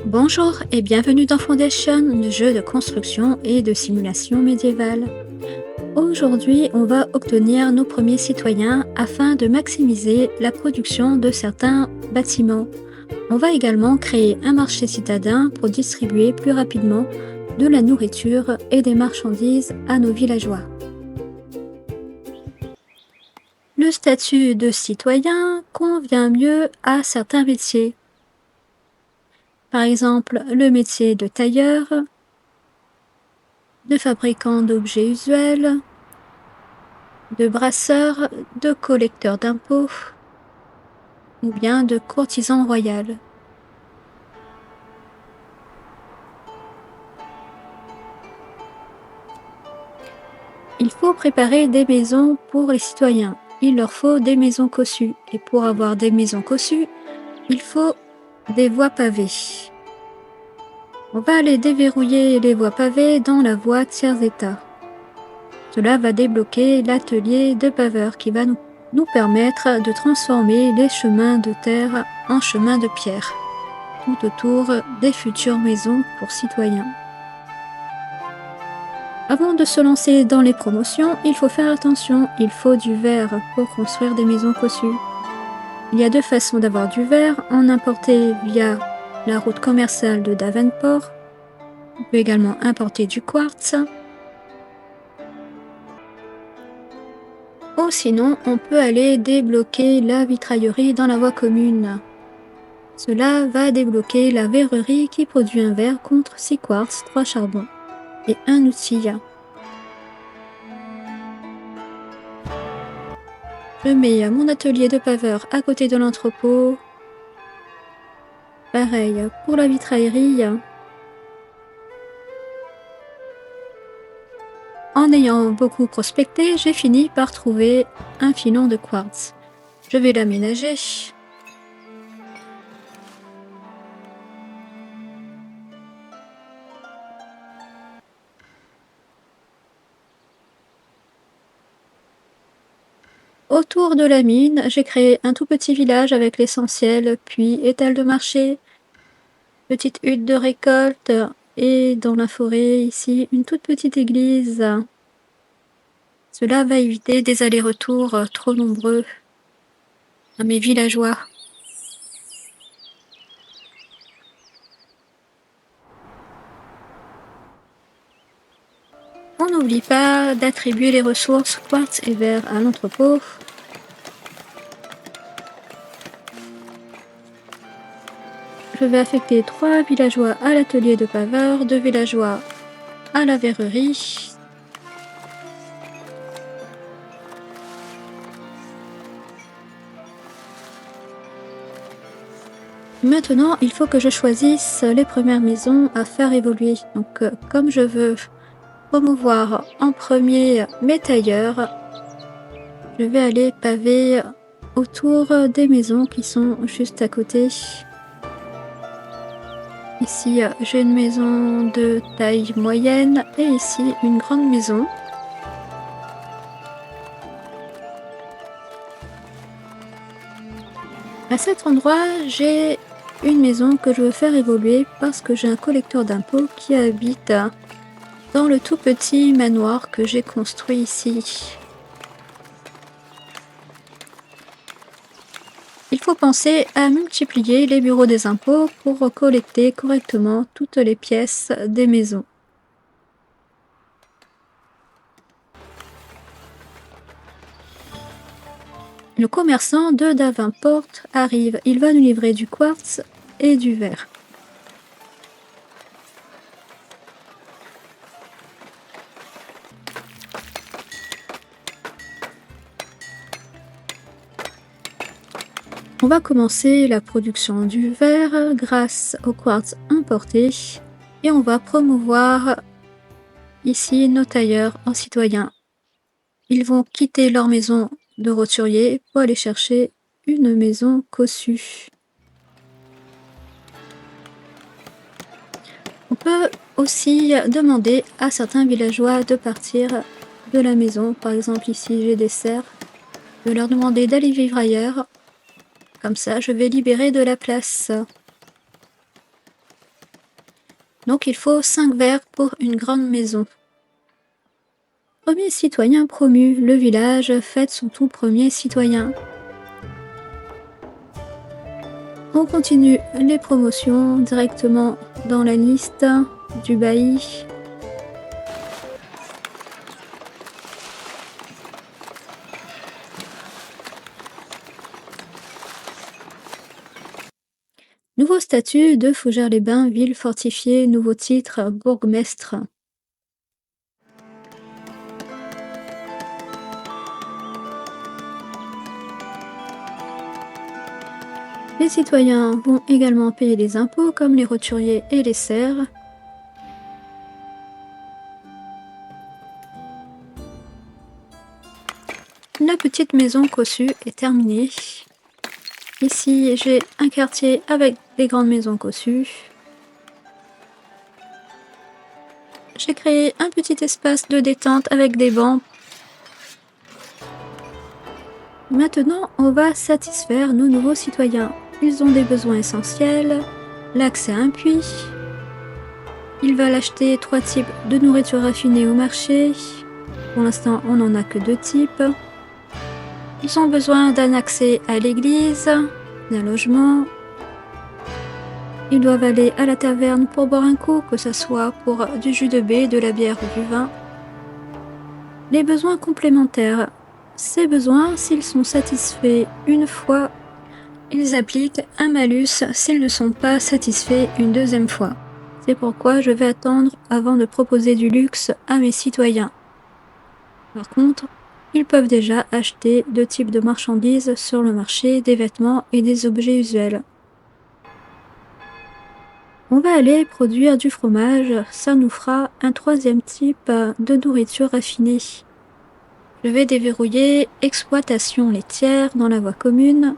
Bonjour et bienvenue dans Foundation, le jeu de construction et de simulation médiévale. Aujourd'hui, on va obtenir nos premiers citoyens afin de maximiser la production de certains bâtiments. On va également créer un marché citadin pour distribuer plus rapidement de la nourriture et des marchandises à nos villageois. Le statut de citoyen convient mieux à certains métiers. Par exemple, le métier de tailleur, de fabricant d'objets usuels, de brasseur, de collecteur d'impôts ou bien de courtisan royal. Il faut préparer des maisons pour les citoyens. Il leur faut des maisons cossues. Et pour avoir des maisons cossues, il faut des voies pavées. On va aller déverrouiller les voies pavées dans la voie tiers-état. Cela va débloquer l'atelier de paveur qui va nous permettre de transformer les chemins de terre en chemins de pierre, tout autour des futures maisons pour citoyens. Avant de se lancer dans les promotions, il faut faire attention, il faut du verre pour construire des maisons cossues. Il y a deux façons d'avoir du verre, en importer via la route commerciale de Davenport. On peut également importer du quartz. Ou sinon, on peut aller débloquer la vitraillerie dans la voie commune. Cela va débloquer la verrerie qui produit un verre contre 6 quartz, 3 charbons et un outil. Je mets mon atelier de paveur à côté de l'entrepôt. Pareil pour la vitraillerie. En ayant beaucoup prospecté, j'ai fini par trouver un filon de quartz. Je vais l'aménager. Autour de la mine, j'ai créé un tout petit village avec l'essentiel, puis étal de marché, petite hutte de récolte et dans la forêt ici une toute petite église. Cela va éviter des allers-retours trop nombreux à mes villageois. On n'oublie pas d'attribuer les ressources quartz et verre à l'entrepôt. Je vais affecter 3 villageois à l'atelier de paveur, 2 villageois à la verrerie. Maintenant, il faut que je choisisse les premières maisons à faire évoluer. Donc, comme je veux promouvoir en premier mes tailleurs, je vais aller paver autour des maisons qui sont juste à côté. Ici, j'ai une maison de taille moyenne et ici, une grande maison. À cet endroit, j'ai une maison que je veux faire évoluer parce que j'ai un collecteur d'impôts qui habite dans le tout petit manoir que j'ai construit ici. Il faut penser à multiplier les bureaux des impôts pour collecter correctement toutes les pièces des maisons. Le commerçant de Davenport arrive, il va nous livrer du quartz et du verre. On va commencer la production du verre grâce au quartz importé et on va promouvoir ici nos tailleurs en citoyens. Ils vont quitter leur maison de roturier pour aller chercher une maison cossue. On peut aussi demander à certains villageois de partir de la maison. Par exemple, ici j'ai des serfs. Je vais leur demander d'aller vivre ailleurs. Comme ça, je vais libérer de la place. Donc il faut 5 verres pour une grande maison. Premier citoyen promu, le village fête son tout premier citoyen. On continue les promotions directement dans la liste du bailli. Nouveau statut de Fougères-les-Bains, ville fortifiée, nouveau titre, bourgmestre. Les citoyens vont également payer les impôts comme les roturiers et les serfs. La petite maison cossue est terminée. Ici, j'ai un quartier avec des grandes maisons cossues. J'ai créé un petit espace de détente avec des bancs. Maintenant, on va satisfaire nos nouveaux citoyens. Ils ont des besoins essentiels, l'accès à un puits. Ils veulent acheter 3 types de nourriture raffinée au marché. Pour l'instant, on n'en a que 2 types. Ils ont besoin d'un accès à l'église, d'un logement. Ils doivent aller à la taverne pour boire un coup, que ce soit pour du jus de baie, de la bière ou du vin. Les besoins complémentaires. Ces besoins, s'ils sont satisfaits une fois, ils appliquent un malus s'ils ne sont pas satisfaits une deuxième fois. C'est pourquoi je vais attendre avant de proposer du luxe à mes citoyens. Par contre, ils peuvent déjà acheter 2 types de marchandises sur le marché, des vêtements et des objets usuels. On va aller produire du fromage, ça nous fera un 3e type de nourriture raffinée. Je vais déverrouiller exploitation laitière dans la voie commune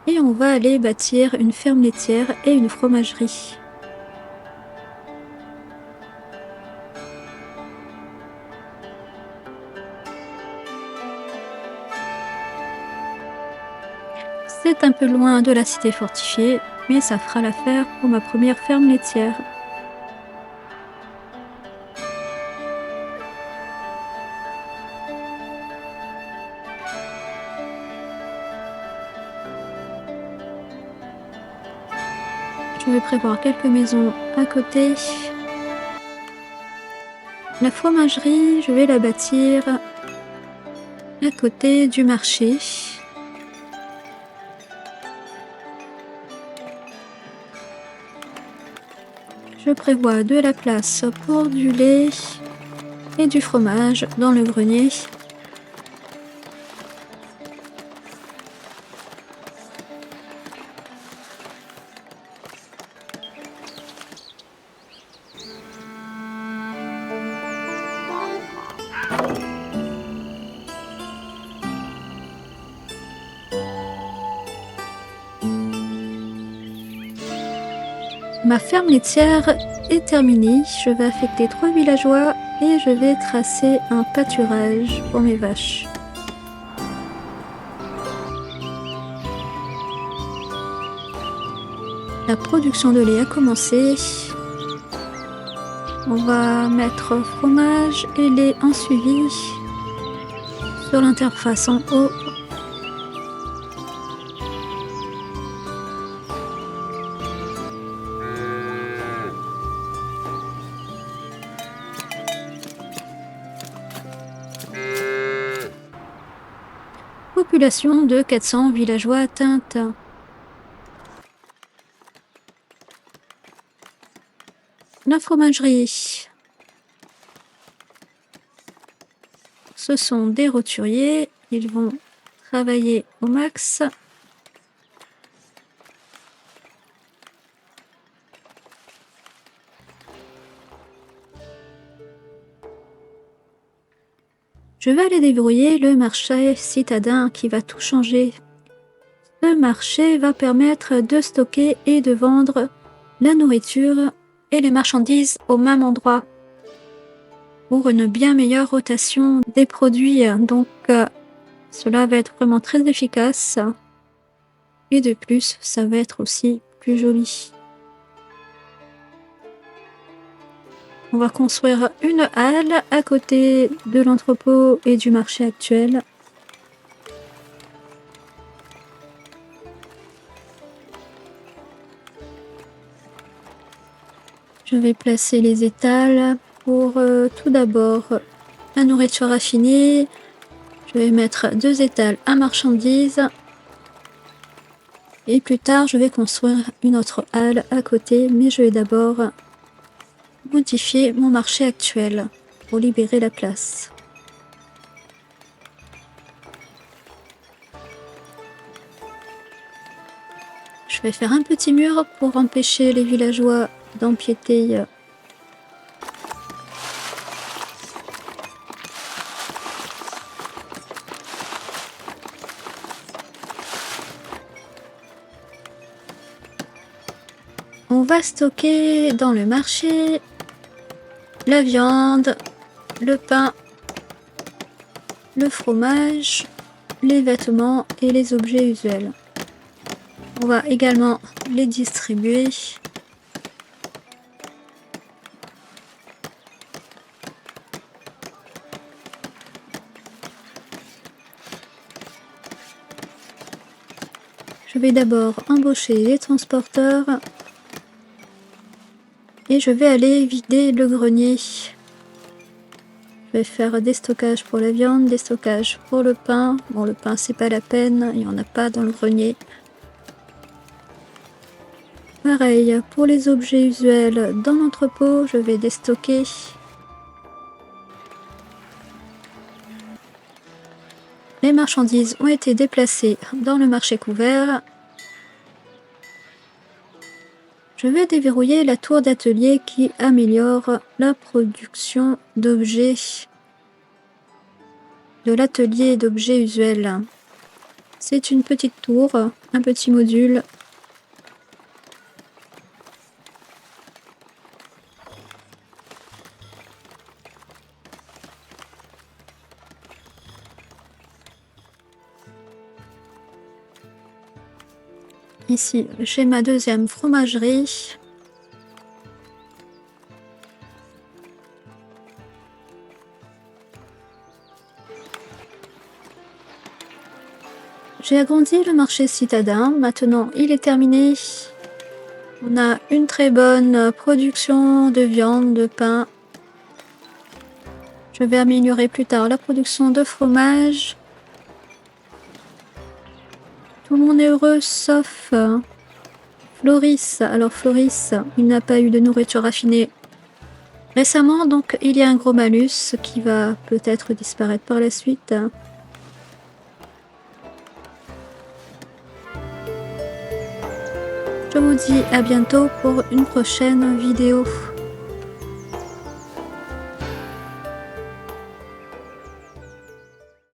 et on va aller bâtir une ferme laitière et une fromagerie. C'est un peu loin de la cité fortifiée, mais ça fera l'affaire pour ma première ferme laitière. Je vais prévoir quelques maisons à côté. La fromagerie, je vais la bâtir à côté du marché. Je prévois de la place pour du lait et du fromage dans le grenier. Ma ferme laitière est terminée. Je vais affecter 3 villageois et je vais tracer un pâturage pour mes vaches. La production de lait a commencé. On va mettre fromage et lait en suivi sur l'interface en haut. Population de 400 villageois atteinte. La fromagerie. Ce sont des roturiers. Ils vont travailler au max. Je vais aller débrouiller le marché citadin qui va tout changer. Ce marché va permettre de stocker et de vendre la nourriture et les marchandises au même endroit pour une bien meilleure rotation des produits. Donc, cela va être vraiment très efficace. Et de plus, ça va être aussi plus joli. On va construire une halle à côté de l'entrepôt et du marché actuel. Je vais placer les étals pour tout d'abord la nourriture raffinée. Je vais mettre 2 étals à marchandises. Et plus tard, je vais construire une autre halle à côté, mais je vais d'abord modifier mon marché actuel pour libérer la place. Je vais faire un petit mur pour empêcher les villageois d'empiéter. On va stocker dans le marché la viande, le pain, le fromage, les vêtements et les objets usuels. On va également les distribuer. Je vais d'abord embaucher les transporteurs et je vais aller vider le grenier. Je vais faire des stockages pour la viande, des stockages pour le pain. Bon, le pain, c'est pas la peine, il n'y en a pas dans le grenier. Pareil, pour les objets usuels dans l'entrepôt, je vais déstocker. Les marchandises ont été déplacées dans le marché couvert. Je vais déverrouiller la tour d'atelier qui améliore la production d'objets de l'atelier d'objets usuels. C'est une petite tour, un petit module. Ici, j'ai ma deuxième fromagerie. J'ai agrandi le marché citadin. Maintenant, il est terminé. On a une très bonne production de viande, de pain. Je vais améliorer plus tard la production de fromage. Tout le monde est heureux sauf Floris. Alors Floris, il n'a pas eu de nourriture raffinée récemment, donc il y a un gros malus qui va peut-être disparaître par la suite. Je vous dis à bientôt pour une prochaine vidéo.